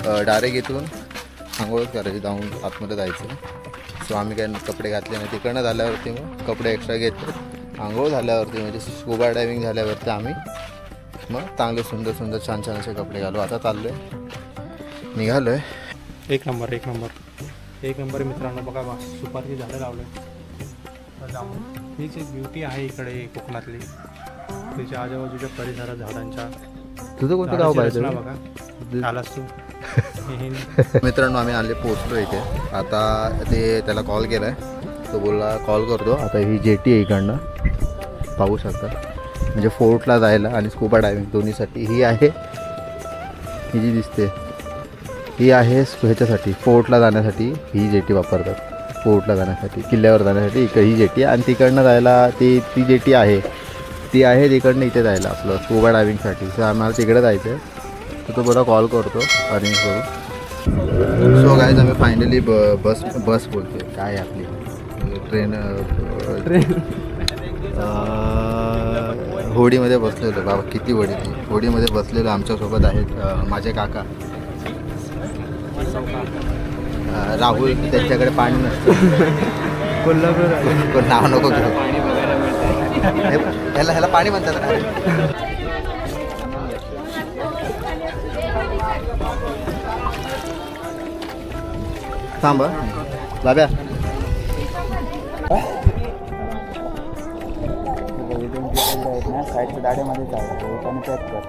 Direct इथून आंघोळ करायची, जाऊन आतमध्ये जायचं. सो आम्ही काय कपडे घातले नाही. तिकडनं झाल्यावरती मग कपडे एक्स्ट्रा घेतले. आंघोळ झाल्यावरती म्हणजे स्कुबा डायव्हिंग झाल्यावरती आम्ही मग चांगले सुंदर सुंदर छान छान असे कपडे घालू. आता चाललो आहे, निघालो आहे. एक नंबर मित्रांनो. बघा बा, सुपारी झाडं लावलं. हीच एक ब्युटी आहे इकडे कोकणातली, त्याच्या आजूबाजूच्या परिसरात झाडांच्या. तुझं कोणतं गाव पाहिजे बघा, आलास तू. मित्रांनो आम्ही आले पोचलो इथे. आता ते त्याला कॉल केला आहे, तो बोलला कॉल करतो. आता ही जेटी आहे इकडनं पाहू शकता, म्हणजे फोर्टला जायला आणि स्कुबा डायव्हिंग दोन्हीसाठी. ही आहे, ही जी दिसते ही आहे ह्याच्यासाठी, फोर्टला जाण्यासाठी ही जेटी वापरतात. फोर्टला जाण्यासाठी, किल्ल्यावर जाण्यासाठी ही जेटी आहे. आणि तिकडनं जायला ती जेटी आहे, ती आहे तिकडनं इथे जायला आपलं स्कुबा डायव्हिंगसाठी. तर आम्हाला तिकडे जायचं आहे. तर तो बोला कॉल करतो अरेंज करू. सो गाईज आम्ही फायनली बस बोलते काय आपली ट्रेन होडीमध्ये बसलेलो. बाबा किती वडी ती होडीमध्ये बसलेलो. आमच्यासोबत आहेत माझे काका राहुल. त्यांच्याकडे पाणी नसतं. कोल्हापूर नाव नको घेऊ. ह्याला पाणी म्हणतात ना. थांब बाब्या. साईडच्या दाड्यामध्ये चालतं आणि पॅक कर.